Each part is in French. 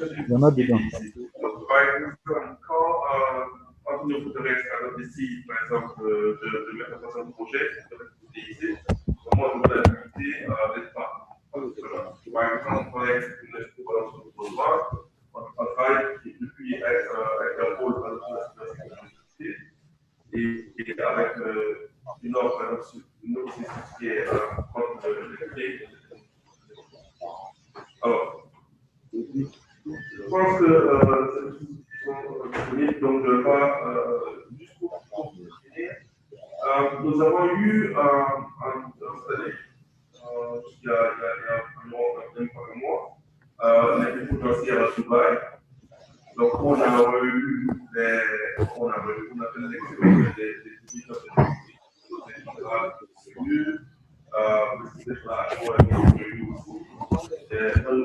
Il y en a dedans. Par exemple, quand une voudrait décide, par exemple, de mettre en place un projet de responsabilité, comment on doit limiter n'est-ce pas? Par exemple, on travaille avec une relation de pouvoir, on travaille depuis avec un rôle de la sécurité et avec une autre qui est contre les crimes. Alors, je pense que c'est une discussion disponible, donc je vais pas, juste pour finir, nous avons eu cette année, il y a environ même pas un mois, les financières à Dubaï. Donc, on a eu on a fait l'élection des divisions de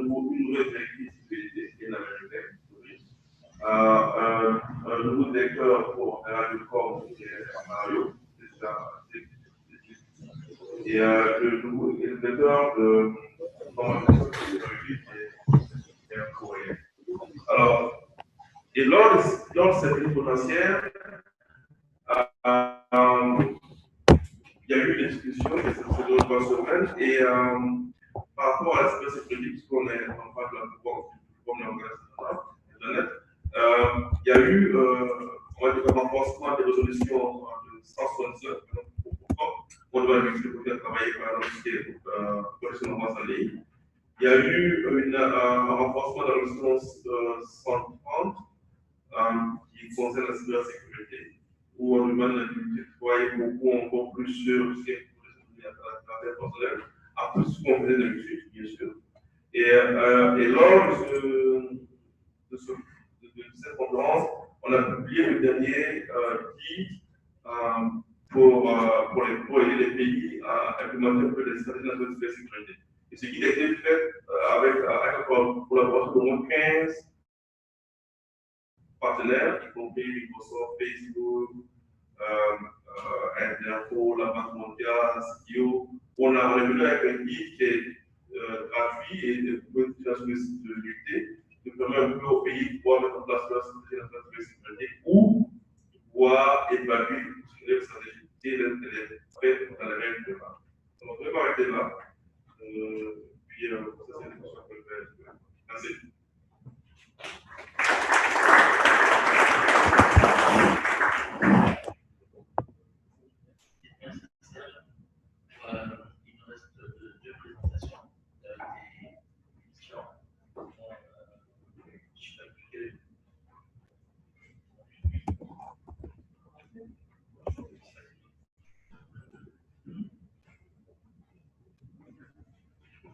une nouvelle directrice qui est l'américaine, un nouveau directeur pour Radio-Com qui est Mario, et le nouveau directeur de formation technologique qui est un coréen. Alors, et lors de cette liste potentielle, il y a eu des discussions ces 2 ou 3 semaines et par rapport à l'aspect sécurité, puisqu'on est en face de la plupart comme l'organisation Internet, il y a eu on va dire, un renforcement des résolutions de 167 on doit utiliser pour travailler par exemple pour les normes en ligne. Il y a eu un renforcement de la résolution 130 qui concerne la cybersécurité, où on demande à travailler beaucoup encore plus sur ce qui est l'affaire personnelle, à plus ce qu'on faisait d'habitude, bien sûr. Et lors de cette conférence, on a publié le dernier guide pour aider les pays à implémenter un peu les stratégies nationales de cybersécurité. Et ce guide a été fait avec la collaboration d'au moins 15 partenaires, y compris Microsoft, Facebook, Interpol, la Banque mondiale, CTO. On est venu avec un guide qui est gratuit et de utilisation de l'unité, qui permet un peu au pays de pouvoir mettre en place leur stratégie de sécurité ou pouvoir évaluer les stratégies et les prêts dans les règles de l'art. Donc, on va arrêter là. Puis, ça, c'est une question qu'on peut faire. Merci. Il nous reste 2 présentations des questions. Je sais pas quelle.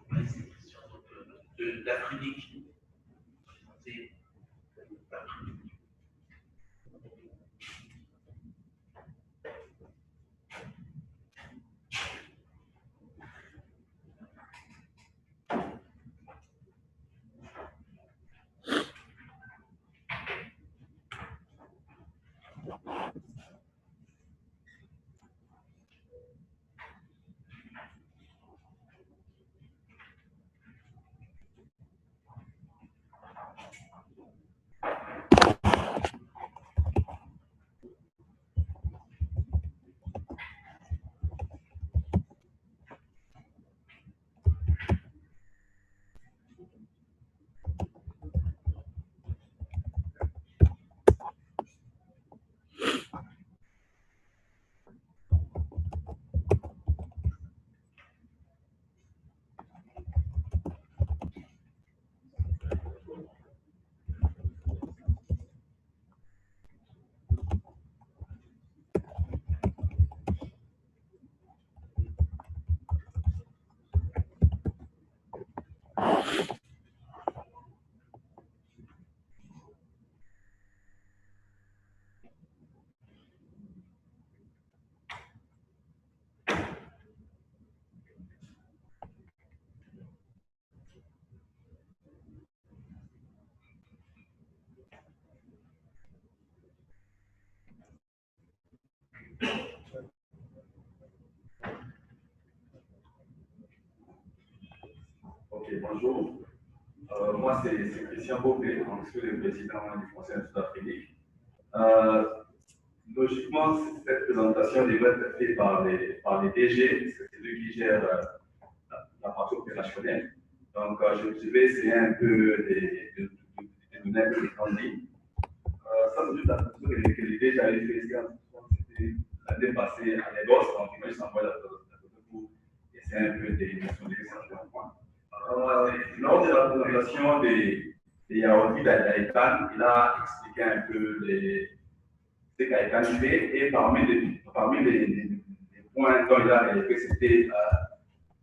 C'est une question de la clinique. Ok, bonjour. moi, c'est Christian Bopé, donc je suis le président du Conseil sud-africain. Logiquement, cette présentation devrait être faite par les DG, parce que c'est eux qui gèrent la partie opérationnelle. Donc, je vais essayer un peu de donner un peu de temps libre. Ça, c'est juste la chose que les DG avaient fait, c'était l'année passée à Lagos, donc ils m'ont juste envoyé la photo pour essayer un peu de soulever certains points. Lors de la présentation de Yaoudi d'Aïkan, il a expliqué un peu ce qu'Aïkan fait, et parmi les points dont il a relevé, c'était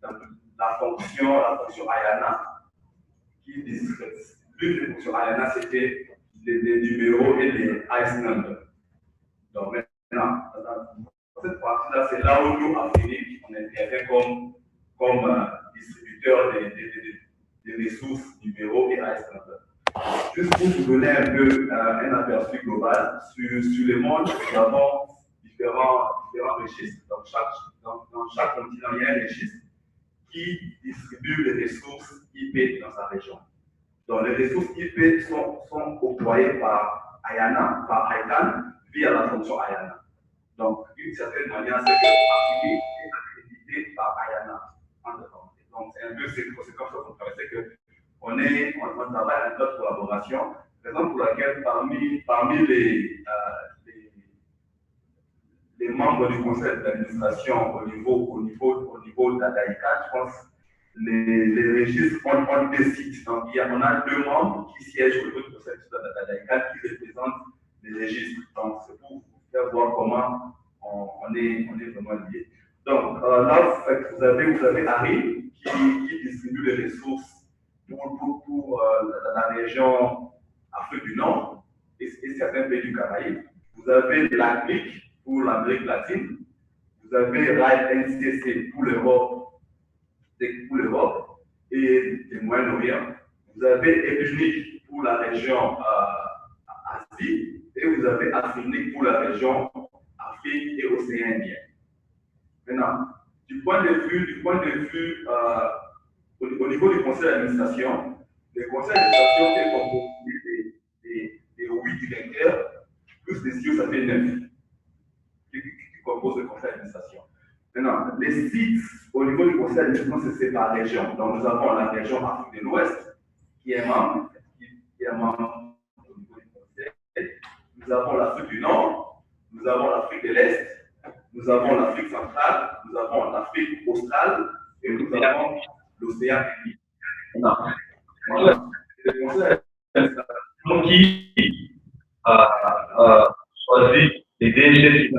la fonction Ayana, qui l'une des fonctions Ayana, c'était les numéros et les ICE numbers. Donc maintenant, dans cette partie-là, c'est là où nous, Afrique, on intervient comme distributeur des ressources numéros et ICE numbers. Juste pour vous donner un peu un aperçu global, sur le monde, nous avons différents registres. Dans chaque continent, il y a un registre qui distribue les ressources IP dans sa région. Donc, les ressources IP sont octroyées par Ayana, par ICANN, via la fonction Ayana. Donc, d'une certaine manière, c'est que l'Afrique est accrédité par Ayana. Donc, c'est un peu comme ça qu'on travaille, c'est qu'on travaille en notre collaboration, raison pour laquelle parmi les membres du conseil d'administration au niveau d'Aïka, je pense les registres ont des sites. Donc, on a 2 membres qui siègent au niveau du conseil d'Aïka qui représentent les registres. Donc, c'est pour faire voir comment on est vraiment liés. Donc, là, vous avez Harry qui distribue les ressources pour la région Afrique du Nord et certains pays du Caraïbe. Vous avez l'Afrique pour l'Amérique latine, vous avez RIDE-NCC pour l'Europe et le Moyen-Orient, vous avez EPUNIC pour la région Asie, et vous avez AFRINIC pour la région Afrique et Océan Indien. Maintenant, du point de vue au niveau du conseil d'administration, le conseil d'administration est composé des 8 directeurs, plus les CEO, ça fait 9. Qui composent le conseil d'administration. Maintenant, les sites au niveau du conseil d'administration, c'est par région. Donc, nous avons la région Afrique de l'Ouest, qui est membre au niveau du conseil. Nous avons l'Afrique du Nord, nous avons l'Afrique de l'Est, nous avons l'Afrique centrale, nous avons l'Afrique australe, et nous avons l'océan Indien. Le conseil d'administration qui choisit les DG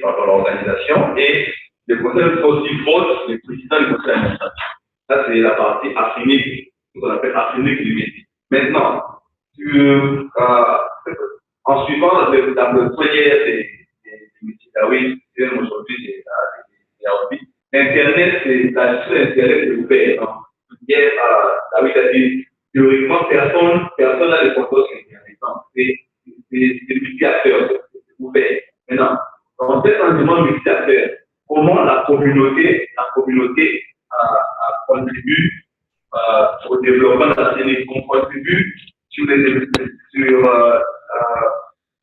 par l'organisation et le conseil aussi vote le président du conseil d'administration. Ça, c'est la partie AFRINIC, qu'on appelle AFRINIC Limited. Maintenant, en suivant le projet des Dawi, aujourd'hui, Internet, c'est la gestion d'Internet est ouverte. Dawi a dit, théoriquement, personne n'a de contrôle sur Internet. C'est multi-acteurs, c'est ouvert. Maintenant, dans cet environnement multi-acteurs, comment la communauté contribue au développement de la télé, on contribue sur les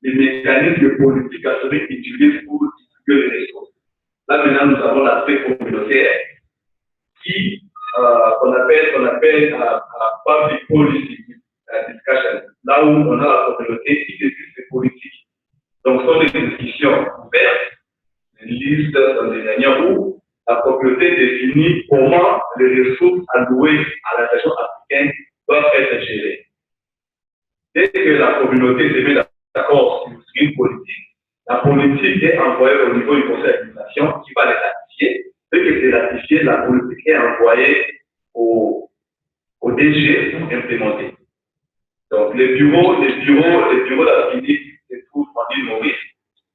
mécanismes politiques à celui qui utilisent pour distribuer les ressources. Là, maintenant, nous avons l'aspect communautaire qu'on appelle public policy discussion, là où on a la communauté qui décide ses politiques. Donc, ce sont des discussions ouvertes, des listes dans des réunions où la communauté définit comment les ressources allouées à la région africaine doivent être gérées. Dès que la communauté se met d'accord sur une politique, la politique est envoyée au niveau du conseil d'administration qui va les ratifier. Dès que c'est ratifié, la politique est envoyée au DG pour implémenter. Donc, les bureaux d'Afrique se trouvent en île Maurice.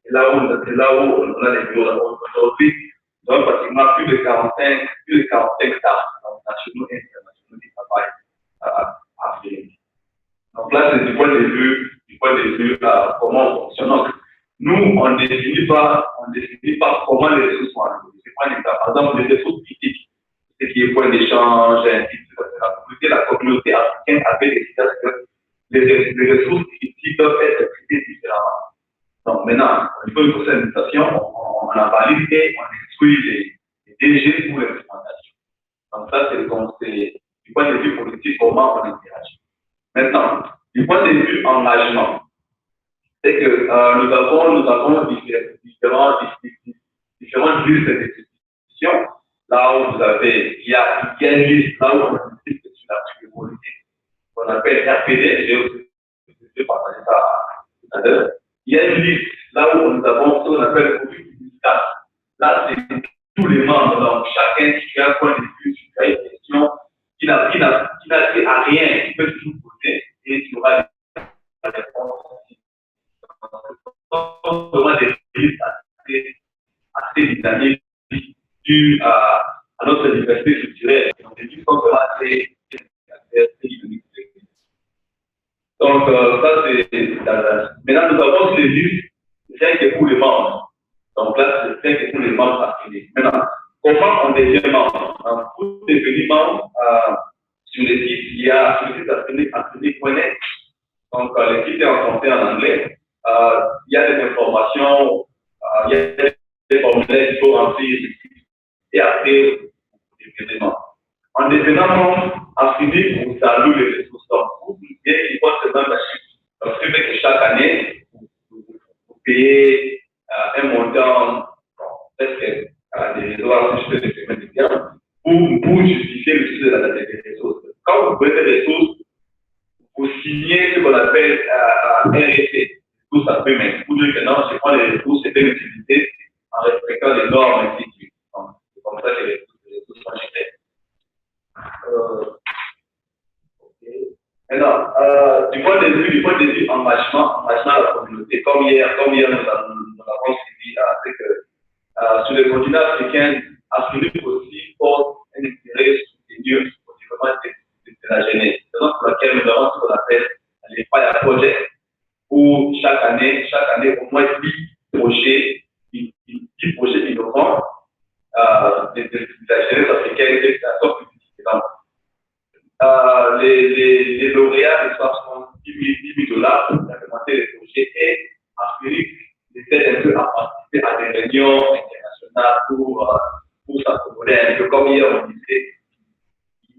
C'est là où on a les bureaux. Aujourd'hui, nous avons pratiquement plus de 45 stars nationaux et internationaux qui travaillent à Afrique. Donc là, c'est du point de vue comment on fonctionne. Donc, nous, on ne définit pas comment les ressources sont allouées. C'est pas un exemple. Par exemple, les ressources critiques, ce qui est point d'échange, etc. la communauté africaine avait décidé que les ressources ici doivent être traitées différemment. Donc maintenant, au niveau de l'administration, on a validé, on exclut les DG pour l'exploitation. Donc ça, c'est du point de vue politique, comment on interagit. Maintenant, du point de vue engagement, c'est que nous avons différentes listes d'institutions. Là où il y a une liste, là où on insiste sur l'article politique, qu'on appelle RPD, j'ai partagé ça tout à l'heure. Il y a une liste, là où nous avons ce qu'on appelle le fiscal. Là, c'est tous les membres, donc chacun qui a un point de vue sur une question, qui n'a fait à rien, qui peut toujours poser, et qui aura des réponses. Vraiment des listes assez dynamiques dues à notre diversité culturelle. Donc, les listes sont vraiment assez dynamiques. Donc, ça, c'est maintenant, nous avons les listes, rien que pour les membres. Donc là, c'est rien que pour les membres affiliés. Maintenant, comment on devient membre? Pour devenir membre, sur le site, il y a sur le site affilié.net. Donc, le site est en français en anglais. Il y a des informations, il y a des formulaires qu'il faut remplir. Et après, vous devenez membre. En devenant membre, affilié, vous savez les ressources. Donc, vous il faut se mettre donc, ce qui fait que chaque année, vous payez un montant, presque des réseaux, si je peux le mettre bien, pour justifier le sujet de la date des ressources. Quand vous prenez des ressources, vous signez ce qu'on appelle un RFC. Tout ça peut mettre. Vous dites que non, je prends les ressources, c'est une utilité en respectant les normes, ainsi de suite. C'est comme ça que les ressources sont gérées. Maintenant, du point de vue engagement à la communauté, comme hier nous avons suivi, c'est que sur le continent africain, Afrique aussi porte un intérêt soutenu au développement de la jeunesse. C'est pour laquelle nous avons ce qu'on appelle les Fire Projects, où chaque année, au moins 10 projets innovants de la jeunesse africaine et de la sorte différente. Les lauréats reçoivent 10 000 $ pour implémenter les projets et Afrique essaie un peu à participer à des réunions internationales pour s'accommoder un peu. Comme hier on disait,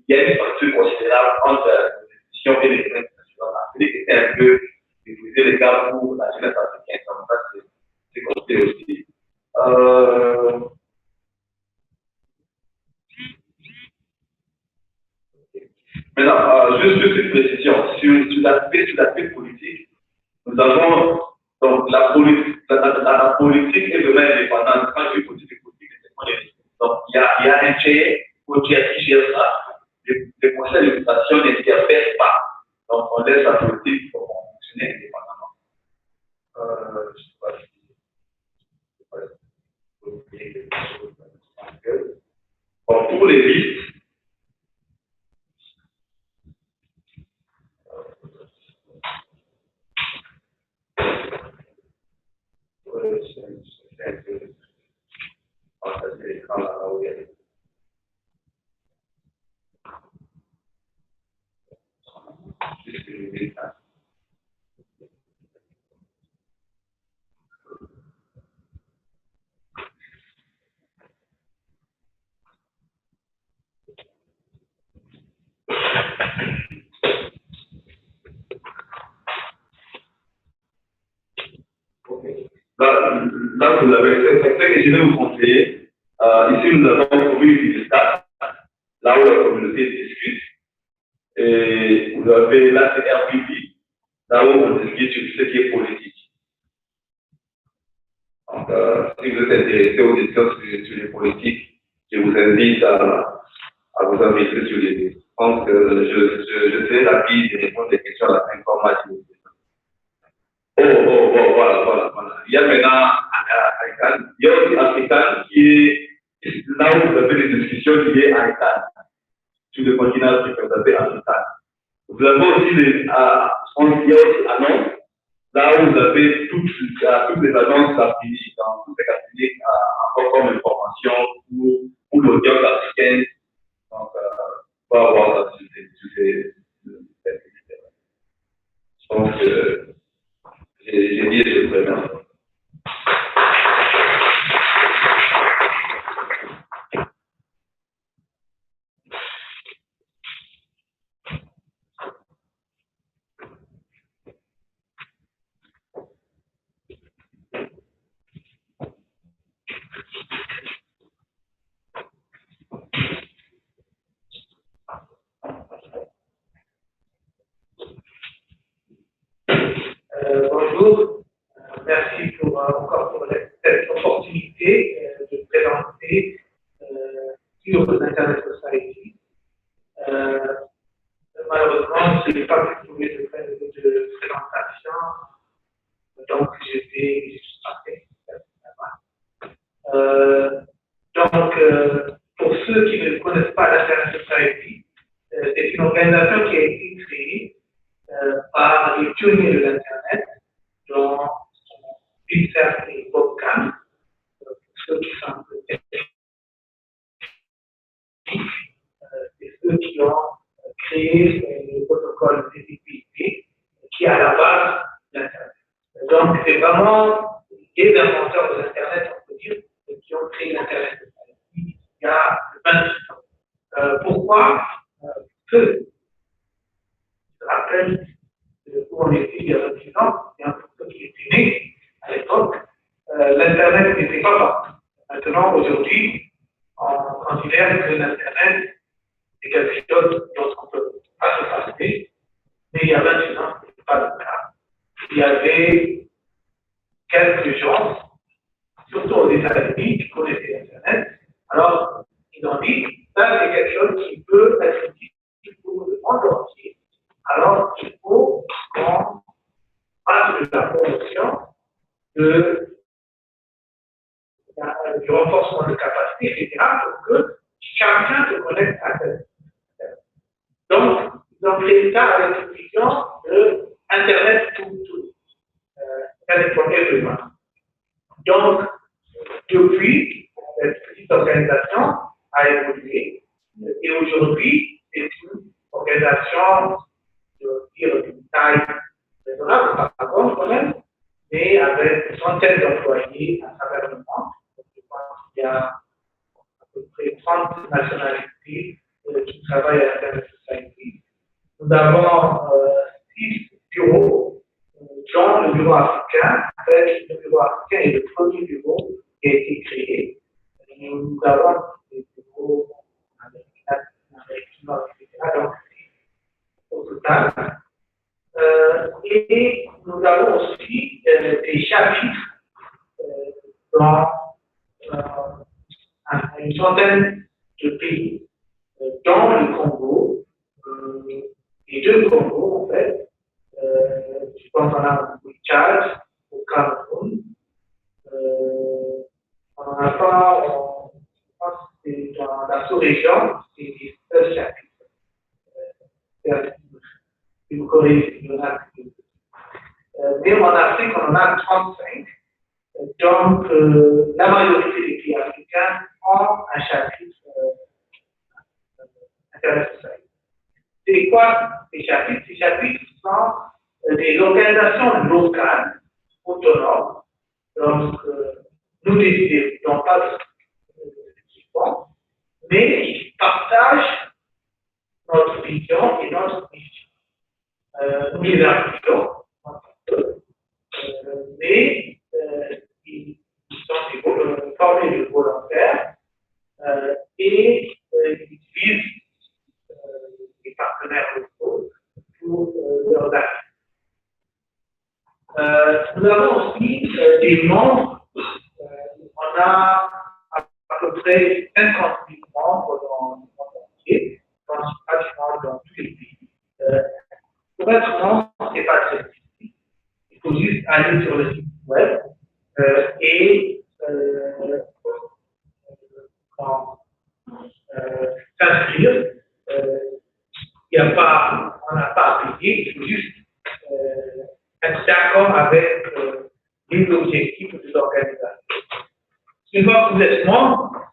il y a une fracture considérable entre les institutions et les internationales. L'Afrique essaie un peu de briser les gars pour la jeunesse africaine. Donc ça, c'est compté aussi. Maintenant, juste une précision. Sur l'aspect politique, nous avons donc la politique et le même indépendant. Quand je dis politique, donc il y a un chair qui gère ça. Les conseils d'administration n'interfèrent pas. Donc on laisse la politique fonctionner indépendamment. Je ne sais pas si bon, pour les listes, là, vous avez c'est que je vais vous conseiller. Ici, nous avons une communauté stade, là où la communauté discute. Et vous avez là, c'est RPP, là où on discute sur ce qui est politique. Donc, si vous êtes intéressé aux questions sur les politiques, je vous invite à vous inviter sur les listes. Je pense que je serai rapide de répondre des questions à la fin comme moi. Voilà. Il y a maintenant African. Il y a aussi African qui est là où vous avez des discussions liées à African. Sur le continent africain, vous avez African. Vous avez aussi il y a aussi annonces, là où vous avez toutes les annonces affiliées, dans toutes les affiliées encore comme information pour l'audience africaine. Donc, pour avoir la société. ces je pense que j'ai dit ce problème. Bonjour, merci encore pour cette opportunité de présenter sur l'Internet Society. Malheureusement, je n'ai pas pu trouver de présentation, donc j'étais juste passé. Pour ceux qui ne connaissent pas l'Internet Society, c'est une organisation qui a été créée par les pionniers de l'Internet, dont Vincent et Bob Kahn, pour ceux qui sont un peu techniques, c'est ceux qui ont créé le protocole TCP/IP qui est à la base de l'Internet. Donc, c'est vraiment les inventeurs de l'Internet, on peut dire, qui ont créé l'Internet il y a 28 ans. Pourquoi que je rappelle où on était il y a 28 ans, et un peu qui était né à l'époque, l'Internet n'était pas partout. Maintenant, aujourd'hui, on considère que l'Internet est quelque chose dont on ne peut pas se passer, mais il y a 28 ans, ce n'était pas le cas. Il y avait quelques gens, surtout aux États-Unis, qui connaissaient l'Internet. Alors, ils ont dit, ça c'est quelque chose qui peut être utile pour le monde entier. Alors, il faut qu'on fasse de la promotion du renforcement de capacité, etc., pour que chacun se connecte à Internet. Donc, ils ont créé ça avec une vision de Internet tout. Internet pour everyone. Donc, depuis, cette petite organisation a évolué et aujourd'hui, c'est une organisation, je veux dire, d'une taille raisonnable, pas grande quand même, mais avec une centaine d'employés à travers le monde. Je pense qu'il y a à peu près 30 nationalités qui travaillent à Internet Society. Nous avons 6 bureaux, dont le bureau africain. Le bureau africain est le premier bureau qui a été créé. Nous avons des bureaux américains, etc. Donc, au total. Et nous avons aussi des chapitres dans une centaine de pays, dont le Congo, les 2 Congos en fait. Je pense qu'on a au Tchad, au Cameroun. On n'en a pas, je pense que c'est dans la sous-région, c'est des seuls chapitres. Si vous corrigez, il y en a plus. Mais en Afrique, on en a 35. Donc, la majorité des pays africains ont un chapitre Internet Society. C'est quoi ces chapitres? Ces chapitres sont des organisations locales, autonomes. Donc, nous décidons pas de ce qu'ils font, mais qui partagent notre vision et notre mission. Nous les appuyons, mais ils sont formés de volontaires et ils utilisent des partenaires locaux pour leurs actes. Nous avons aussi des membres, on a à peu près 50 000 membres dans le monde entier, principalement dans tous les pays. Pour être membre, ce n'est pas très difficile. Il faut juste aller sur le site web et s'inscrire. On n'a pas à payer, il faut juste être d'accord avec les objectifs de l'organisation. Une fois que vous êtes membre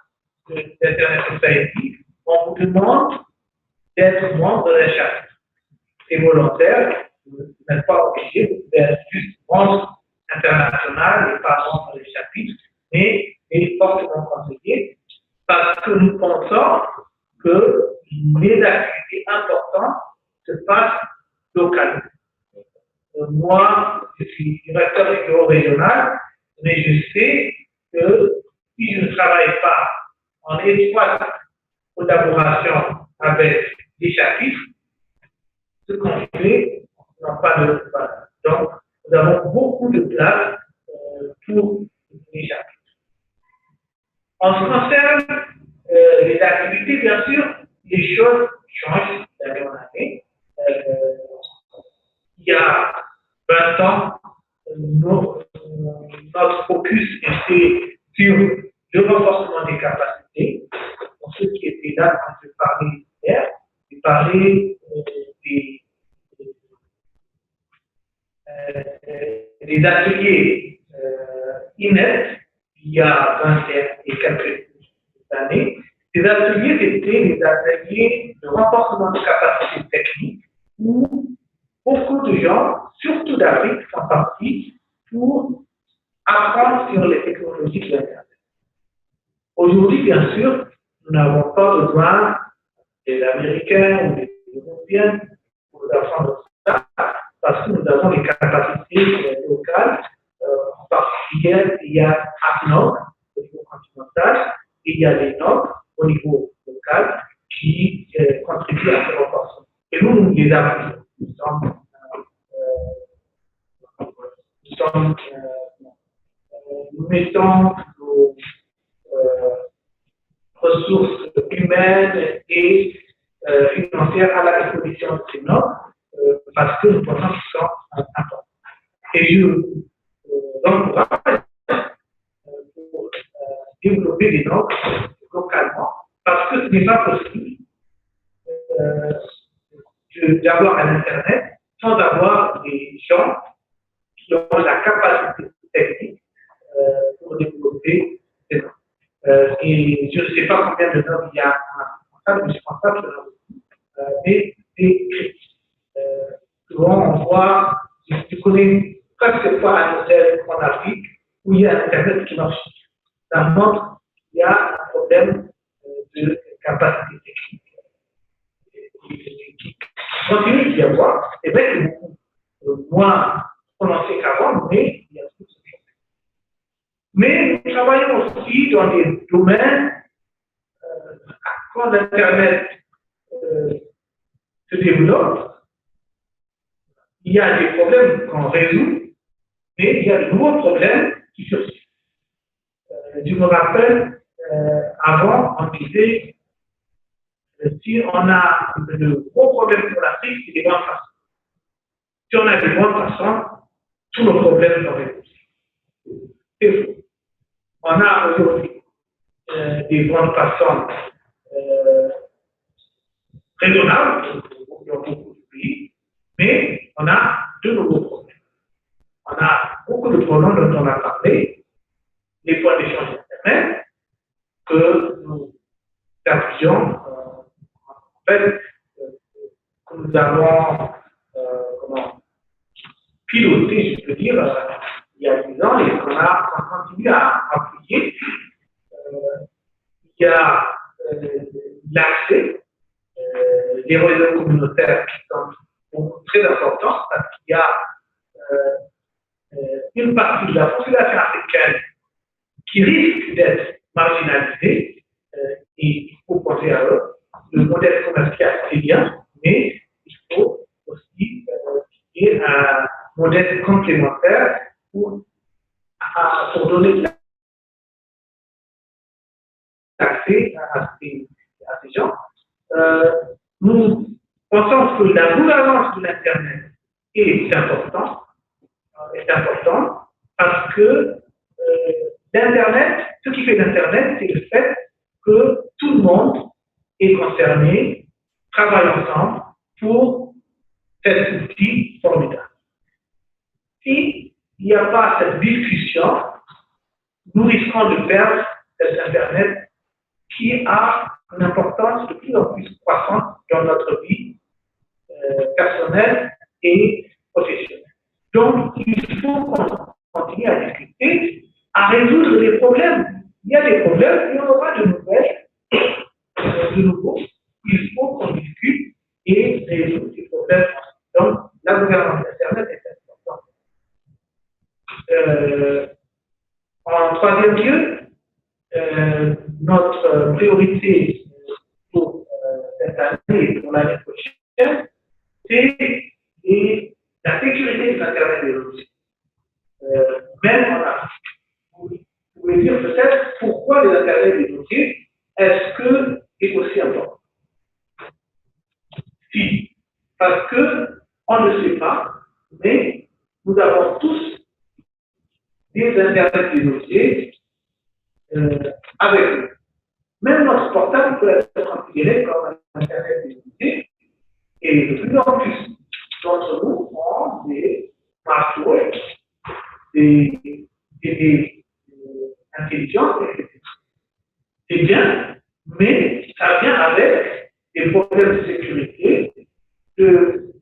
de l'Internet Society, on vous demande d'être membre d'un chapitre. C'est volontaire, vous n'êtes pas obligé, vous pouvez être juste membre international et pas membre du chapitre, mais fortement conseillé parce que nous pensons que les activités importantes se passent localement. Moi, je suis directeur du bureau régional, mais je sais que si je ne travaille pas en étroite collaboration avec les chapitres, ce qu'on fait n'a pas de valeur. Donc, nous avons beaucoup de place pour les chapitres. En ce qui concerne les activités, bien sûr, les choses changent d'année en année. Il y a 20 ans, notre focus était sur le renforcement des capacités. Pour ceux qui étaient là quand je parlais hier, je parlais des ateliers INET il y a 20 et quelques années. Ces ateliers étaient des ateliers de renforcement de capacités techniques où beaucoup de gens, surtout d'Afrique, sont partis pour apprendre sur les technologies de l'Internet. Aujourd'hui, bien sûr, nous n'avons pas besoin des Américains ou des Européens pour nous apprendre ça, parce que nous avons les capacités locales. En particulier, il y a ACNOG au niveau continental, et il y a les NOC au niveau local qui contribuent à ce renforcement. Et nous les appuyons. Nous mettons nos ressources humaines et financières à la disposition de ces NOC parce que nous pensons qu'ils sont importants. Et je encourage pour développer des NOC localement parce que ce n'est pas possible d'avoir un Internet sans avoir des gens qui ont la capacité technique pour développer des NOC. Et je ne sais pas combien de NOC il y a en Afrique, mais je ne pense pas qu'il y en a beaucoup. Mais c'est critique. Souvent, on voit, je connais presque pas un hôtel en Afrique où il y a un Internet qui marche. Ça montre qu'il y a un problème de capacité technique. Qui continue d'y avoir, c'est vrai que beaucoup moins prononcé qu'avant, mais il y a tout ce problème. Mais nous travaillons aussi dans des domaines, quand l'Internet se développe, il y a des problèmes qu'on résout, mais il y a de nouveaux problèmes qui surgissent. Je me rappelle, avant, on disait, si on a de gros problèmes pour l'Afrique, c'est des grandes façons. Si on a des grandes façons, tous nos problèmes sont résolus. C'est faux. On a aujourd'hui des grandes façons raisonnables dans beaucoup de pays, mais on a de nouveaux problèmes. On a beaucoup de problèmes dont on a parlé, les points d'échange Internet, que nous appuyons, en fait, que nous avons piloté, je peux dire, il y a 10 ans, et qu'on continue à appuyer. Il y a l'accès des réseaux communautaires qui sont très importants parce qu'il y a une partie de la population africaine qui risque d'être marginalisée et il faut penser à eux. Le modèle commercial, c'est bien, mais il faut aussi qu'il y ait un modèle complémentaire pour donner l'accès à ces gens. Nous pensons que la gouvernance de l'Internet est importante parce que l'Internet, ce qui fait l'Internet, c'est le fait que tout le monde est concerné, travaille ensemble pour cet outil formidable. S'il n'y a pas cette discussion, nous risquons de perdre cet Internet qui a une importance de plus en plus croissante dans notre vie personnelle et professionnelle. Donc, il faut qu'on continue à discuter, à résoudre les problèmes. Il y a des problèmes, il y en aura de nouvelles, de nouveau. Il faut qu'on discute et résoudre ces problèmes. Donc, la gouvernance Internet est importante. En troisième lieu, notre priorité pour cette année et pour l'année prochaine, c'est la sécurité de l'Internet des dossiers. Même vous pouvez dire peut-être pourquoi les Internet des dossiers, est-ce que c'est aussi important? Si, parce que on ne sait pas, mais nous avons tous des Internet des dossiers avec nous. Même notre portable peut être considéré comme un Internet des dossiers, et de plus en plus d'entre nous ont des smartphones, des intelligents, etc. C'est bien, mais ça vient avec des problèmes de sécurité, de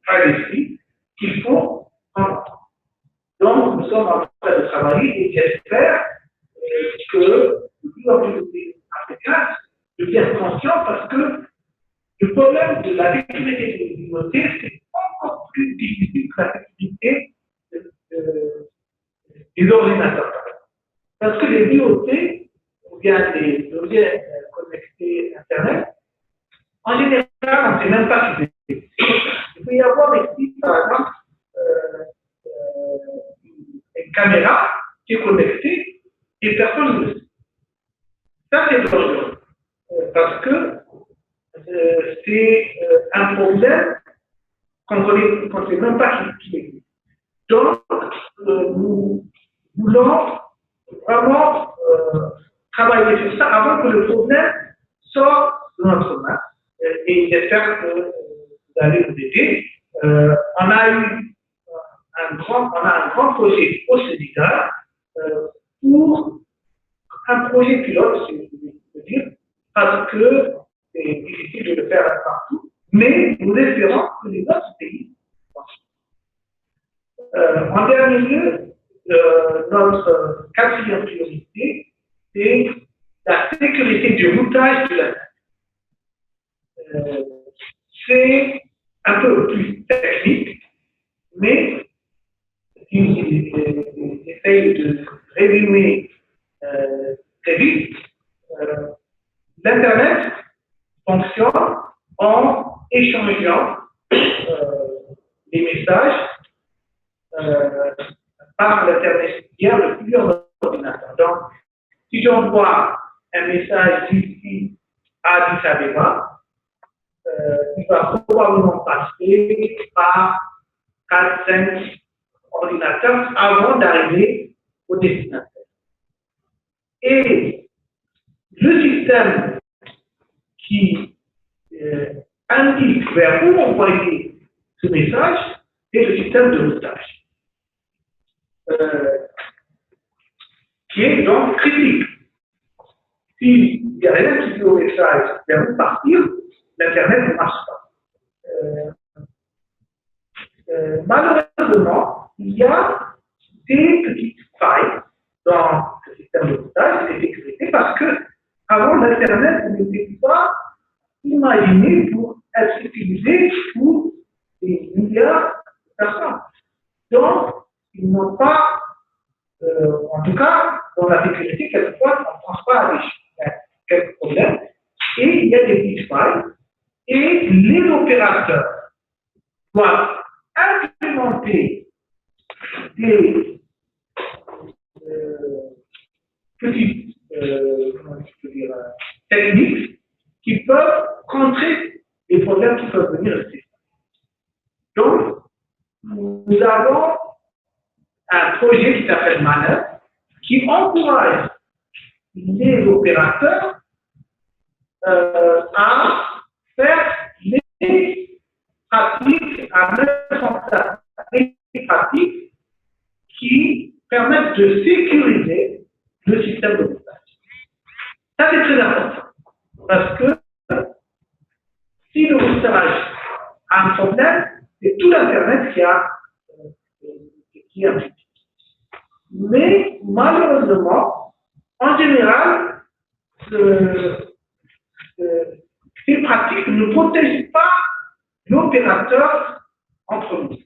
privacy qu'il faut prendre. Donc, nous sommes en train de travailler et j'espère que de plus en plus de pays africains deviennent conscients parce que le problème de la sécurité des communautés, c'est encore plus difficile que la sécurité des ordinateurs. Parce que les IoT, ou bien les objets connectés Internet, en général, on ne sait même pas qui c'est. Il peut y avoir ici, par exemple, une caméra qui est connectée et personne ne le sait. Ça, c'est dangereux. Parce que c'est un problème qu'on ne sait même pas qui existe. Donc, nous voulons vraiment travailler sur ça avant que le problème sorte de notre main. Et j'espère que vous allez nous aider. On a un grand projet au Sénégal pour un projet pilote, si je veux dire, parce que c'est difficile de le faire partout, mais nous espérons que les autres pays en dernier lieu, notre quatrième priorité, c'est la sécurité du routage de la c'est un peu plus technique, mais si j'essaye de résumer très vite, l'Internet fonctionne en échangeant les messages par l'intermédiaire de plusieurs ordinateurs. Donc, si j'envoie un message d'ici à Addis Abeba, il va probablement passer par 4-5 ordinateurs avant d'arriver au destinataire. Et le système qui indique vers où envoyer ce message est le système de routage, qui est donc critique. S'il n'y a rien qui dit au message vers où partir, l'Internet ne marche pas. Malheureusement, il y a des petites failles dans le système de routage et de sécurité parce que avant l'Internet n'était pas imaginé pour être utilisé pour des milliards de personnes. Donc, ils n'ont pas, en tout cas, dans la sécurité, quelquefois, on ne pense pas à quelques problèmes et il y a des petites failles. Et les opérateurs doivent implémenter des petites techniques qui peuvent contrer les problèmes qui peuvent venir au système. Donc, nous avons un projet qui s'appelle Manœuvre qui encourage les opérateurs à faire les pratiques, à mettre en place des pratiques qui permettent de sécuriser le système de routage. Ça, c'est très important parce que si le routage a un problème, c'est tout l'Internet qui a un. Mais malheureusement, en général, ces pratiques ne protègent pas l'opérateur entre nous.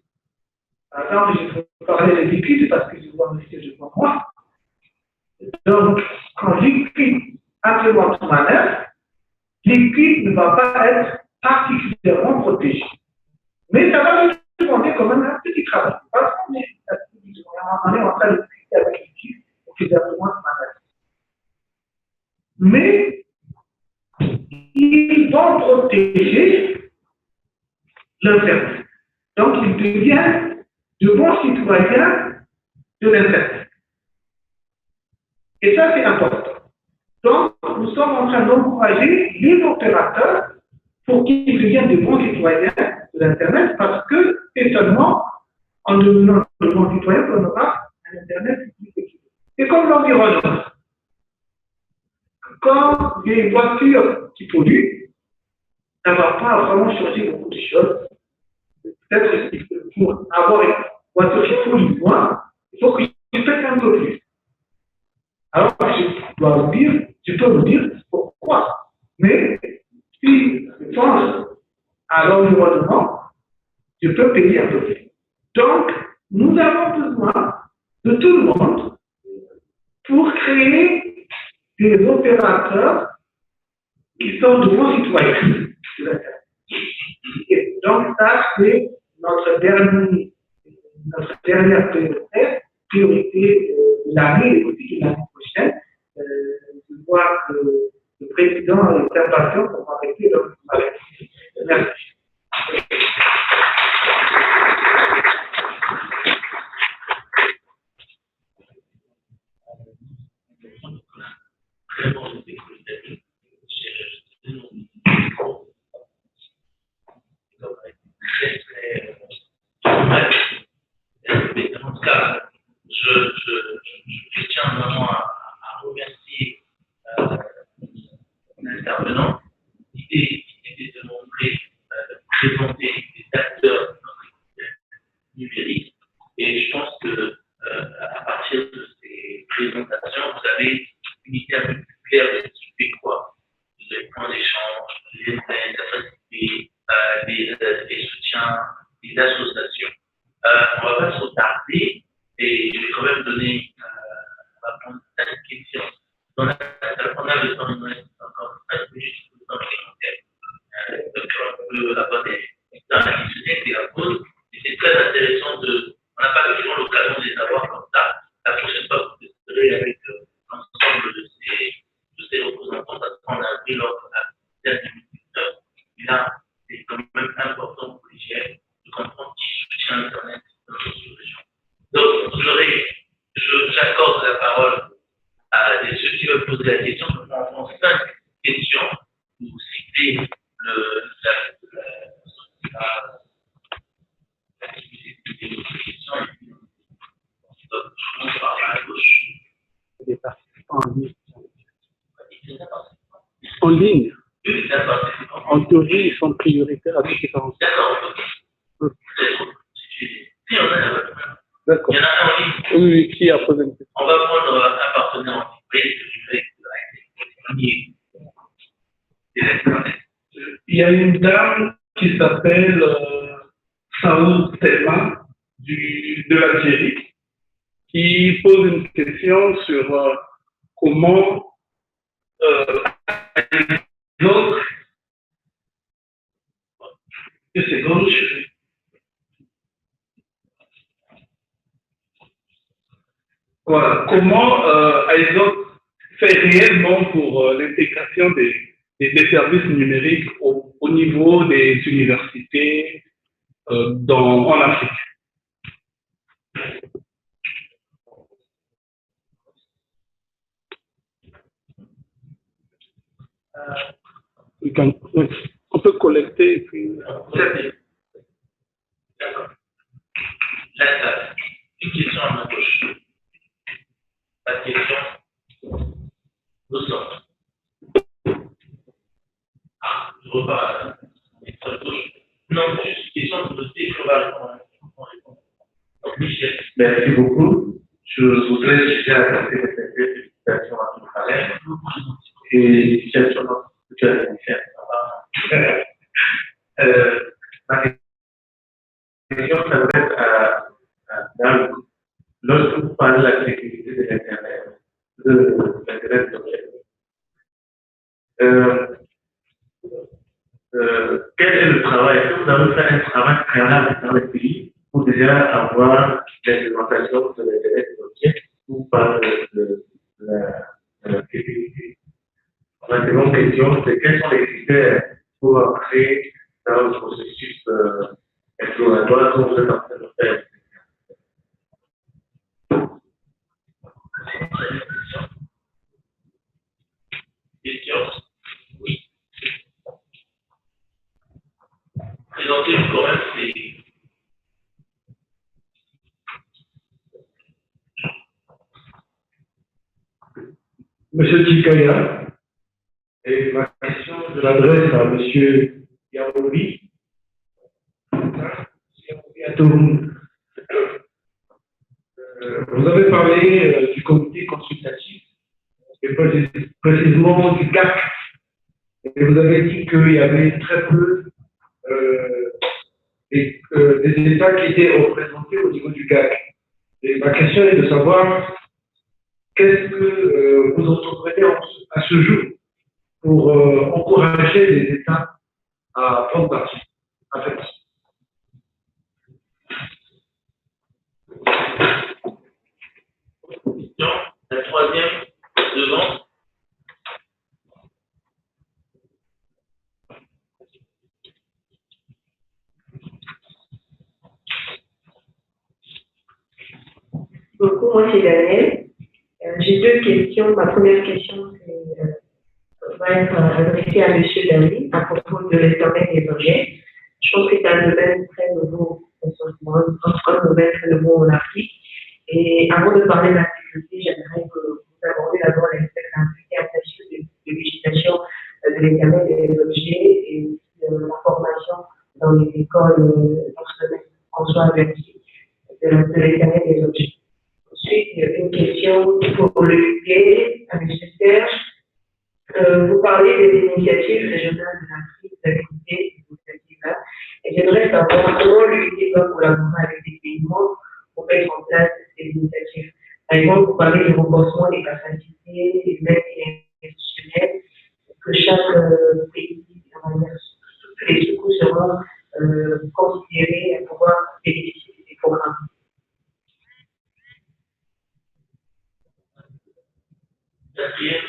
Par exemple, je peux parler des liquides parce que je vois monsieur devant moi. Donc, quand liquide implémente manœuvre, liquide ne va pas être particulièrement protégé. Mais ça va lui demander quand même un petit travail. Parce qu'on est en train de discuter avec liquide pour qu'il implémente manœuvre. Mais ils vont protéger l'Internet. Donc, ils deviennent de bons citoyens de l'Internet. Et ça, c'est important. Donc, nous sommes en train d'encourager les opérateurs pour qu'ils deviennent de bons citoyens de l'Internet parce que c'est seulement en devenant de bons citoyens qu'on aura un Internet plus équilibré. C'est comme l'environnement. Quand il y a une voiture qui pollue, ça ne va pas vraiment changer beaucoup de choses. Peut-être que pour avoir une voiture qui pollue moins, il faut que je fasse un peu plus. Alors, je peux vous dire pourquoi. Mais si je pense à l'environnement, je peux payer un peu plus. Donc, nous avons besoin de tout le monde pour créer des opérateurs qui sont de bons citoyens. Et donc, ça, c'est notre dernière priorité de l'année et aussi de l'année prochaine. Je vois que le président est impatient pour m'arrêter. Merci. En tout cas, je tiens vraiment à remercier l'intervenant. L'idée était de montrer, de présenter des acteurs de notre écosystème numérique. Et je pense que à partir de ces présentations, vous avez une idée un peu plus claire de ce qui fait quoi. Les points d'échange, les aides, la facilité, les soutiens, les associations. On va pas se tarder et je vais quand même donner, on va prendre 5 questions. On a le temps, il nous reste encore 5 minutes dans les commentaires. Donc on peut avoir des temps additionnels et la pause. Et c'est très intéressant on n'a pas toujours l'occasion de les avoir comme ça. La prochaine fois, vous serez avec l'ensemble de ces représentants parce qu'on a pris l'ordre à 2019. Mais là, c'est quand même important pour l'hygiène de comprendre qui soutient Internet dans notre sous-région. Donc, j'accorde la parole à ceux qui veulent poser la question. On prend 5 questions. Vous citez l'activité de votre question. Donc, je commence par la gauche. Des participants en ligne. En ligne. Oui, d'accord. En théorie, ils sont prioritaires à toutes les différences. D'accord. Si on a D'accord. il y en a un en ligne. Oui, qui a posé une question? On va prendre un partenaire en ligne. Il y a une dame qui s'appelle Saoud Selma de l'Algérie qui pose une question sur comment les autres. Une seconde, voilà, comment ISOC fait réellement pour l'intégration des services numériques au niveau des universités en Afrique. On peut collecter et puis. D'accord. Là, une question à ma gauche. La question nous sort. Je repars. Non, juste une question de noter qu'on va répondre. Donc, Michel. Merci beaucoup. Je voudrais déjà apporter des félicitations à tout à l'heure. Et Michel, sur notre futur Michel. Ma question s'adresse à Daoud. Lorsque vous parlez de la sécurité de l'Internet, de l'Internet quel est le travail? Est-ce que vous avez fait un travail préalable dans le pays pour déjà avoir l'implémentation de l'Internet des objets ou pas de la sécurité? La seconde question, c'est quels sont les critères pour entrer dans le processus exploratoire que vous êtes en train de faire? Question? Oui. Présentez-vous quand même, c'est. Monsieur Tikaya, et ma question, je l'adresse à Monsieur Yaouri. Vous avez parlé du comité consultatif, et précisément du GAC, et vous avez dit qu'il y avait très peu des États qui étaient représentés au niveau du GAC. Et ma question est de savoir qu'est-ce que vous entreprenez à ce jour pour encourager les États à prendre parti, en fait. La troisième, devant. Beaucoup, moi c'est Daniel. J'ai deux questions. Ma première question va être adressée à M. Daouri à propos de l'Internet des objets. Je pense que c'est un domaine très nouveau, un domaine très nouveau en Afrique. Et avant de parler de la sécurité, j'aimerais que vous abordiez d'abord l'implication de l'utilisation de l'Internet des objets et la formation dans les écoles dans ce domaine qu'on soit averti de l'Internet des objets. Ensuite, une question pour le UK, à M. Serge. Vous parlez des initiatives régionales de l'Afrique, vous avez écouté ces initiatives-là, et j'aimerais savoir comment l'UIT va collaborer avec les pays membres pour mettre en place ces initiatives. Par exemple, vous parlez du renforcement des capacités humaines et institutionnelles, que chaque pays, que les secours seront considérés à pouvoir bénéficier de ces programmes. Quatrième.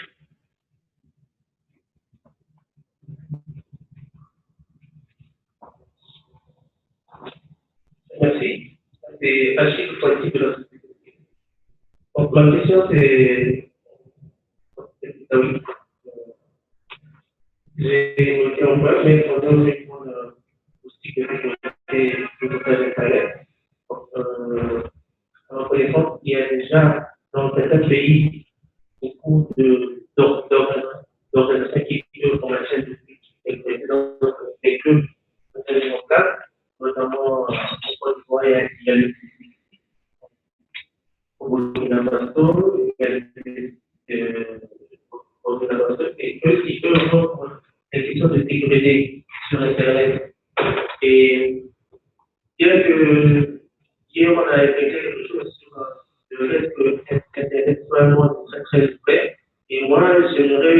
Merci. C'est Achille Fouati de la société. Donc, ma question, c'est. J'ai noté en bas, mais il faudrait répondre aussi que le total intérêt. En reconnaissance, il y a déjà dans certains pays beaucoup d'organisations qui figurent dans la chaîne de des clubs en place, notamment en Côte d'Ivoire, il y a le au Burkina Faso, il y a au Burkina Faso, et eux, ils ont des questions de sécurité sur Internet. Et bien que hier, on a fait quelque chose sur le fait que Internet soit vraiment très très ouvert. Et moi, j'aimerais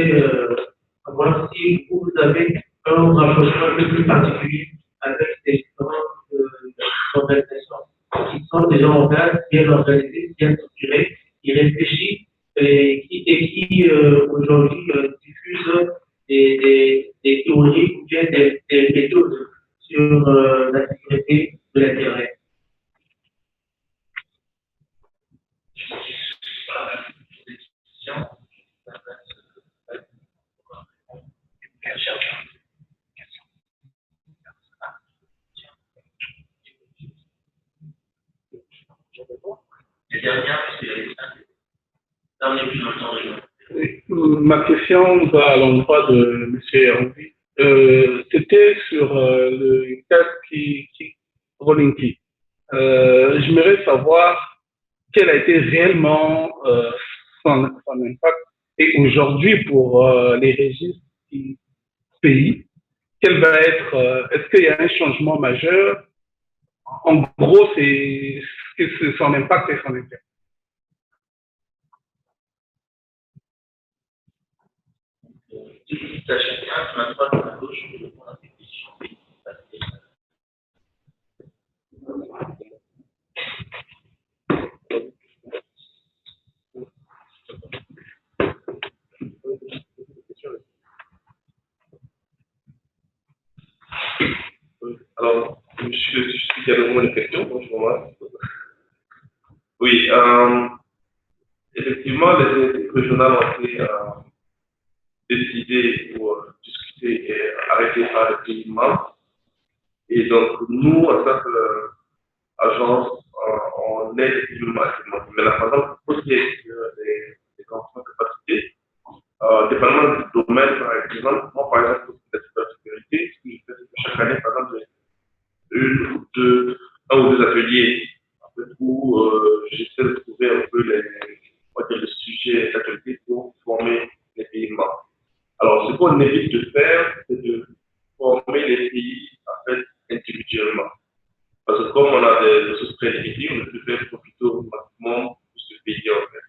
savoir si vous avez un rapprochement un peu plus particulier avec ces différentes organisations qui sont déjà en place, bien organisées, bien structurées, qui réfléchissent et qui aujourd'hui diffusent des théories ou bien des méthodes sur la sécurité de l'Internet. Les dernières, c'est là, on est plus dans le temps régional. Ma question va à l'endroit de M. Hervé. C'est curiosité sur le cas Rolinki. J'aimerais savoir quel a été réellement son impact et aujourd'hui pour les registres pays, quel va être, est-ce qu'il y a un changement majeur? En gros, c'est son impact et son intérêt. Alors, je suis qu'il y a vraiment des questions, bonjour. Oui, effectivement, les équipes régionales ont été décidées pour discuter et arrêter par les pays membres. Et donc, nous, en tant qu'agence, on est les pays membres. Mais là, par exemple, pour ce qui est des grandes capacités, dépendamment du domaine, par exemple, moi, par exemple, pour la cybersécurité, ce que je fais, c'est que chaque année, par exemple, un ou deux ateliers où j'essaie de trouver un peu les sujets d'actualité pour former les pays membres. Alors, ce qu'on évite de faire, c'est de former les pays en fait individuellement. Parce que comme on a des ressources très limitées, on ne peut faire profiter au maximum de ce pays en fait.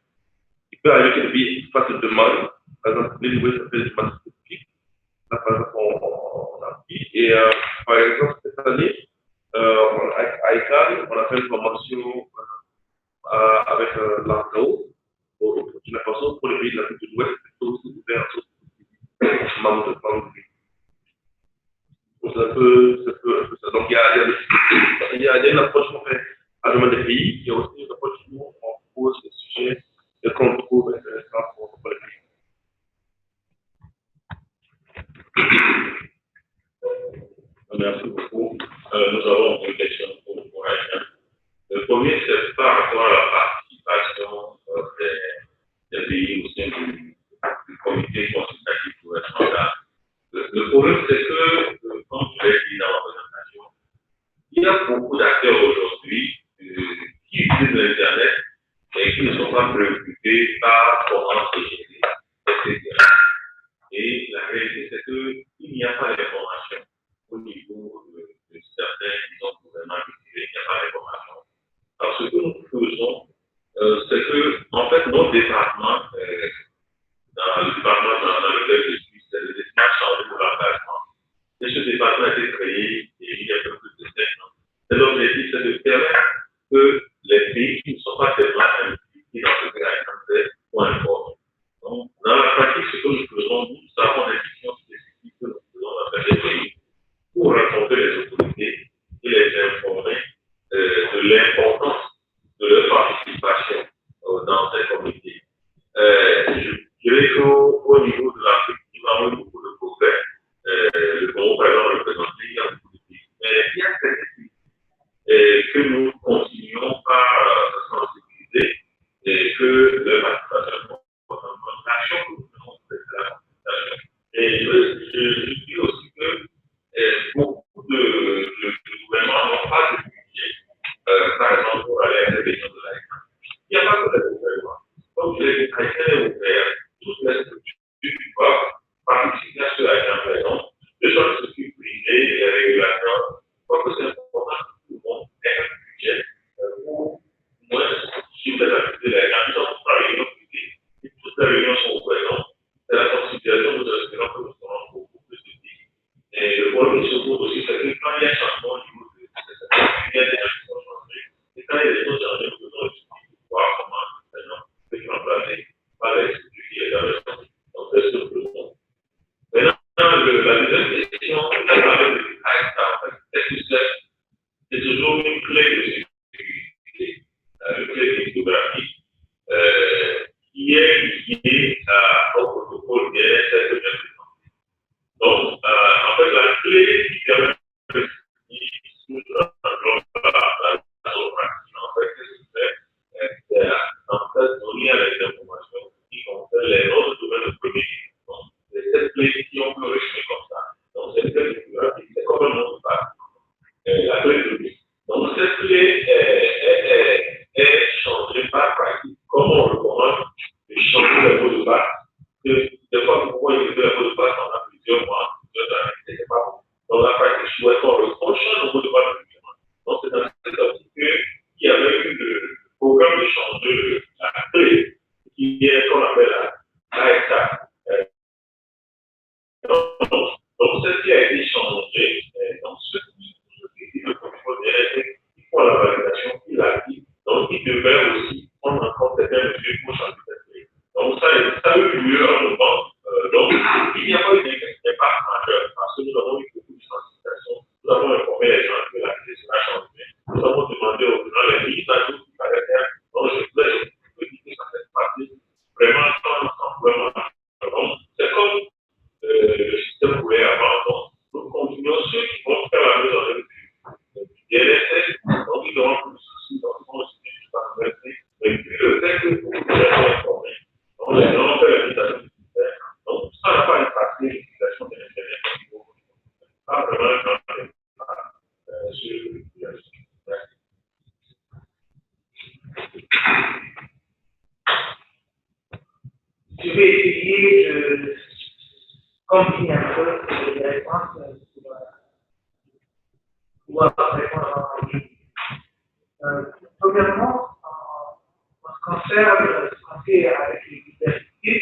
Il peut arriver que le pays fasse une demande, par exemple, les nouvelles s'appellent des demandes spécifiques. Là, par exemple, on a pris. Et par exemple, cette année, à ICANN, on a fait une formation avec l'ANCAO au Burkina Faso pour les pays de l'Afrique de l'Ouest, plutôt aussi ouvert aux membres de pays. Donc, c'est un peu ça. Donc, il y a une approche qu'on fait à la demande des pays, il y a aussi une approche où on pose des sujets qu'on trouve intéressants pour les pays. Merci beaucoup. Nous avons une question pour Aïcha. Le premier, c'est par rapport à la participation des pays au sein du comité consultatif gouvernemental. Le problème, c'est que, comme je l'ai dit dans la présentation, il y a beaucoup d'acteurs aujourd'hui qui utilisent l'Internet et qui ne sont pas préoccupés par comment se gérer, etc. Et la réalité, c'est qu'il n'y a pas d'information au niveau de certains, disons, gouvernements privés, il n'y a pas d'information. Alors, ce que nous faisons, c'est que, en fait, notre département, dans le département dans lequel je suis, c'est le département chargé de l'engagement. Et ce département a été créé il y a un peu plus de 5 ans. Et l'objectif, c'est de permettre que les pays qui ne sont pas tellement impliqués dans ce cas soient informés. Donc, dans la pratique, ce que nous faisons, nous avons des missions spécifiques que nous faisons dans ces pays pour rencontrer les autorités et les informer de l'importance de leur participation dans ces comités. Je dirais qu'au niveau de l'Afrique, nous avons eu beaucoup de progrès. Le Congo, par exemple, représenté, il y a beaucoup de pays. Mais il y a certains pays que nous continuons par sensibiliser et que leur participation, l'action que nous faisons, c'est la participation. Et je dis aussi que beaucoup de gouvernements n'ont pas de budget, par exemple, pour aller à l'élection de l'Aïka. Il n'y a pas que les gouvernements. Comme je l'ai dit, l'Aïka est ouvert. Toutes les structures du pouvoir participer à ce l'Aïka, par exemple. Les gens qui s'occupent privés, les régulateurs, je crois que c'est important que tout le monde ait un budget pour moins suivre les activités de l'Aïka. Nous sommes par réunion privée et toutes les réunions sont présentes. C'est la considération que nous espérons que nous serons beaucoup plus de pays. Et le problème qui se pose aussi, c'est que quand il y a un changement au niveau de cette activité, il y a des gens qui sont changés. Et quand il y a des choses changées, nous devons expliquer voir comment, par exemple, c'est remplacé par les structures qui est dans le sens. Donc, c'est ce que nous faisons. Maintenant, la deuxième question, c'est avec le AICA. Est-ce que c'est toujours une clé de sécurité, une clé cryptographique qui est liée devait aussi prendre en compte certaines mesures pour changer cette crise. Donc, ça a eu lieu en novembre. Donc, il n'y a pas eu d'impact majeur parce que nous avons eu beaucoup de sensibilisation. Nous avons informé les gens que la crise a changé. Nous avons demandé aux gens les mises à jour qu'il fallait faire. Donc, je peux dire que ça fait partie vraiment sans vraiment. Donc, c'est comme le système voulait avant. Donc, nous continuons ceux qui vont faire la mise en œuvre du DLSS. Donc, ils auront plus de soucis. Donc, ils vont aussi tout à fait. Mais puis, le fait que beaucoup de gens sont informés. Donc, les gens ont fait la mise à jour. Donc, ça n'a pas impacté l'utilisation de l'Internet au niveau. Ça a vraiment impacté sur l'utilisation. Je vais essayer de combiner un peu les réponses pour répondre en ligne. Premièrement, en ce qui concerne ce qu'on fait avec les universités,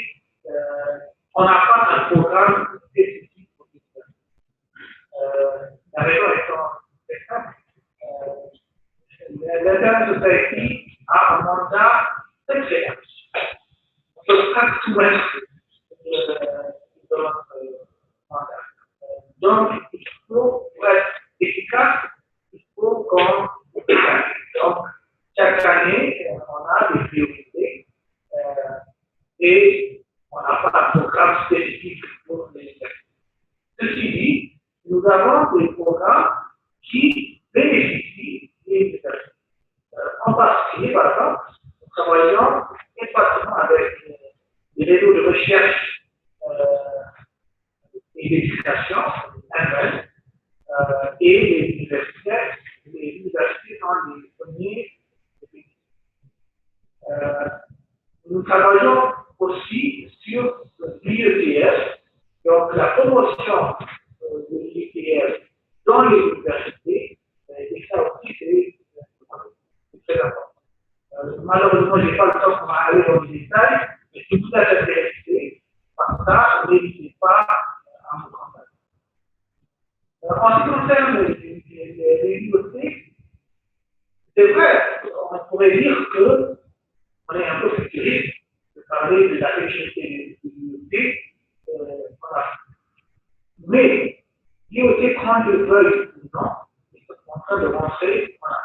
on n'a pas un programme spécifique pour l'université. La raison étant très simple, l'Internet Society a un mandat très clair. On ne peut pas tout mettre dans notre mandat. Donc, il faut, pour être efficace, il faut qu'on organise. Donc, chaque année, on a des priorités et on n'a pas un programme spécifique pour les universités. Ceci dit, nous avons des programmes qui bénéficient des universités. En particulier, par exemple, nous travaillons étroitement avec les réseaux de recherche et d'éducation, AML, et les universitaires. Les universités sont les premiers pays. Nous travaillons aussi sur l'IETF, donc la promotion de l'IETF dans les universités, et ça aussi c'est très important. Malheureusement, je n'ai pas le temps pour aller dans les détails, mais si vous êtes intéressé par ça, n'hésitez pas à me contacter. En ce qui concerne les bibliothèques, c'est vrai, on pourrait dire qu'on est un peu futuriste de parler de la sécurité des bibliothèques. Mais bibliothèques, quand je veuille ou non, ils sont en train de rentrer. Voilà.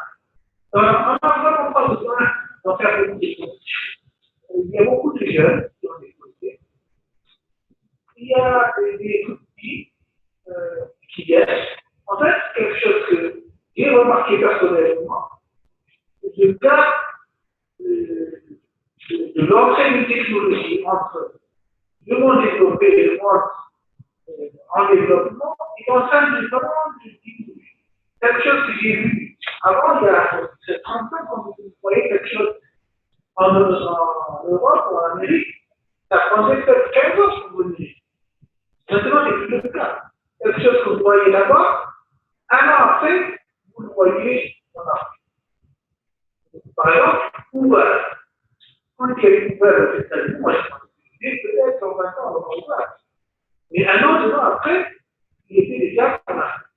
On n'a vraiment pas besoin d'en faire beaucoup de choses. Il y a beaucoup de jeunes qui ont des bibliothèques. Il y a des outils qui viennent. En fait, quelque chose que j'ai remarqué personnellement, je garde de l'entrée d'une technologie entre le monde développé et le monde en développement, est en train de diminuer. Quelque chose que j'ai vu avant, il y a 30 ans, quand vous voyez quelque chose en Europe ou en Amérique, ça prenait peut-être 15 ans pour venir. Maintenant, c'est plus le cas. Quelque chose que vous voyez là-bas, un an après, vous le voyez en Afrique. Par exemple, Uber. Quand il y a eu Uber aux États-Unis, moi je pense que peut-être en 20 ans, on va voir. Mais un an, 2 ans après, il était déjà en Afrique.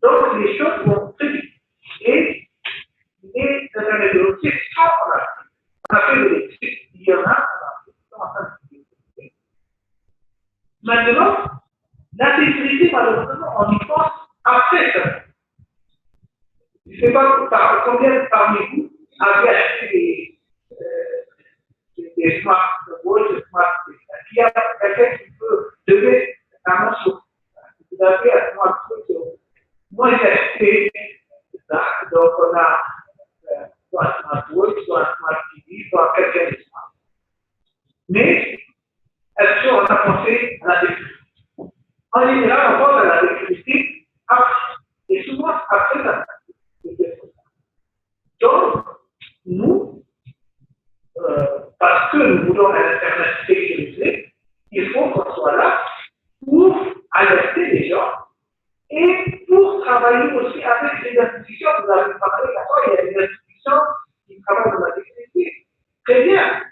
Donc les choses vont très vite. Et les Internet de l'Occident sont en Afrique. On a fait de l'électrique, il y en a en Afrique, ils sont en train de se développer. Maintenant, la sécurité, malheureusement, on y pense après ça. Je ne sais pas combien parmi vous avez acheté des smartwatches, des smartphones. Il y a quelqu'un qui peut lever la main sur vous avez un smartphone. Moi, j'ai acheté ça. Donc, on a soit un smartwatch, soit un smart TV, soit quelqu'un de smart. Mais, est-ce qu'on a pensé à la sécurité? En général, on pense à la sécurité après. Et souvent, après la sécurité. Donc, nous, parce que nous voulons un Internet sécurisé, il faut qu'on soit là pour alerter les gens et pour travailler aussi avec les institutions. Vous avez parlé d'abord, il y a des institutions qui travaillent dans la sécurité. Très bien.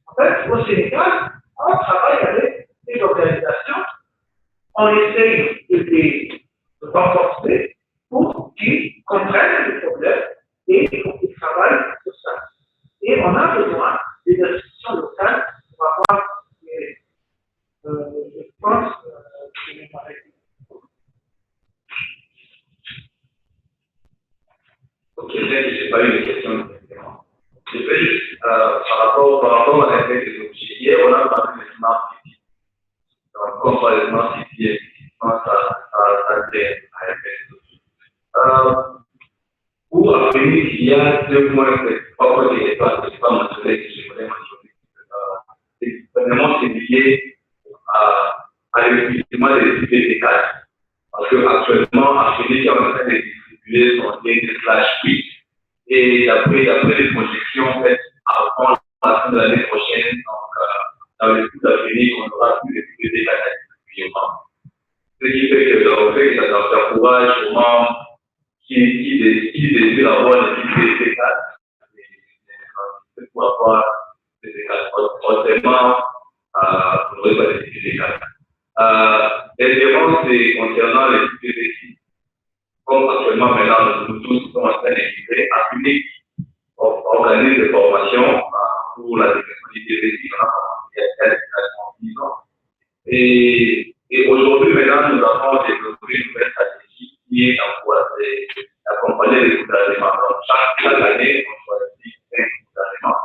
En fait, au Sénégal, on travaille avec des organisations, on essaye de les renforcer pour qu'ils comprennent les problèmes et pour qu'ils travaillent sur ça. Ok, je n'ai pas eu de questions. Je vais juste, par rapport à l'effet des objets, hier, on a parlé de Smart City. Donc, comme par le Smart City, effectivement, ça crée un effet des objets. Pour affirmer qu'il y a deux points que parfois je n'ai pas mentionné, que je voulais mentionner. Premièrement, c'est lié à l'investissement des IPv4. Parce qu'actuellement, Afrique est en train de distribuer son DN/8 et d'après les projections faites avant la fin de l'année prochaine, donc dans le sud d'Afrique, on aura plus de IPv4 à distribuer. Ce qui fait que ça encourage aux membres qui désirent avoir des IPv4 pour avoir des IPv4. Autrement, vous n'aurez pas de IPv4. Les différences concernant les IPv6, comme actuellement maintenant nous tous sommes en train d'équilibrer, Afrique organise des formations pour la définition du IPv6, on a commencé il y a 10 ans. Et aujourd'hui maintenant nous avons développé une nouvelle stratégie qui est d'accompagner les gouvernements. Donc chaque année on choisit 5 gouvernements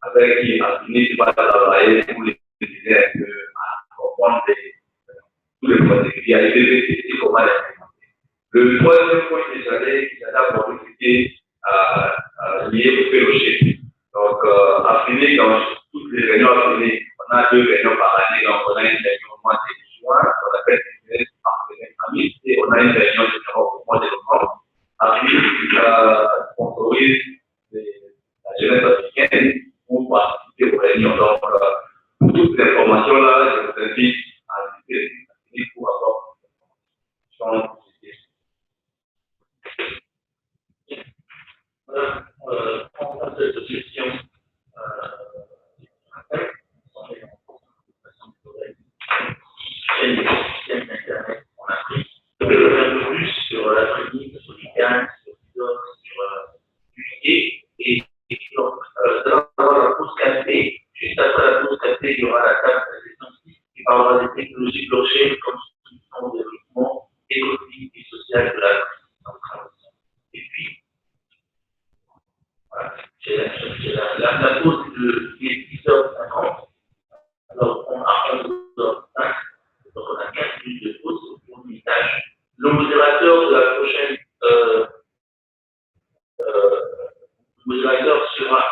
avec qui Afrique va travailler pour les aider à comprendre tous les projets. Il y a les IPv6 et comment les implémenter. Le troisième point que j'allais aborder, c'était lié au fellowship. Donc, Afrique, dans toutes les réunions Afrique, on a 2 réunions par année. Donc, on a une réunion au mois de juin, qu'on appelle les partenaires amis, et on a une réunion au mois de novembre. Afrique sponsorise la jeunesse africaine pour participer aux réunions. Donc, pour toutes ces informations-là, je vous invite à visiter pour avoir on a cette question. Système d'Internet en Afrique. Un peu plus sur l'Afrique, sur l'ICANN, sur l'UNIT. Et donc, ça va avoir la pause café. Juste après la pause café, il y aura la table de la session qui parlera des technologies blockchain comme solution de développement économique et social de l'Afrique. Et puis, voilà, la pause qui est 10h50. Alors, on a 11h05. Donc, on a 15 minutes de pause pour une tâche. Le modérateur de la prochaine,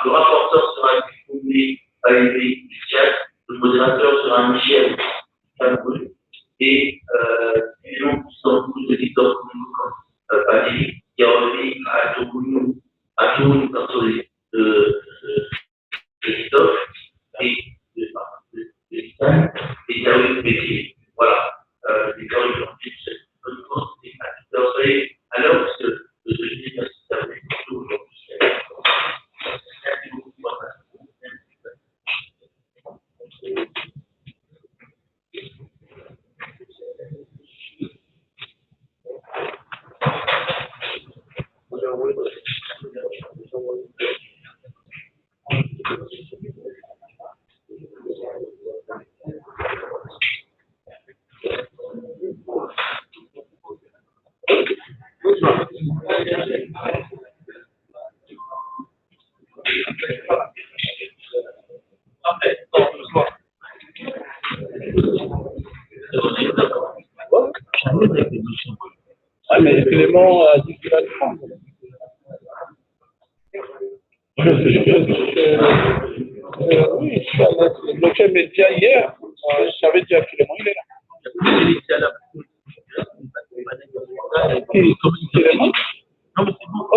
le rapporteur sera diplômé Valérie Luciat, le modérateur sera Michel Cameroun, et les noms qui sont tous les éditeurs comme Valérie, Yaomi, Atounou, Kassoli, Christophe, et et Yaoui Bétier. Voilà, les gars aujourd'hui, c'est une grosse soyez à l'heure parce que le jeudi, c'est terminé pour tout aujourd'hui. Merci beaucoup pour votre attention. Ah, mais Clément a dit qu'il allait prendre. Oui, le bloqué média hier, je savais déjà Clément, il est là. Clément? Non, mais c'est bon.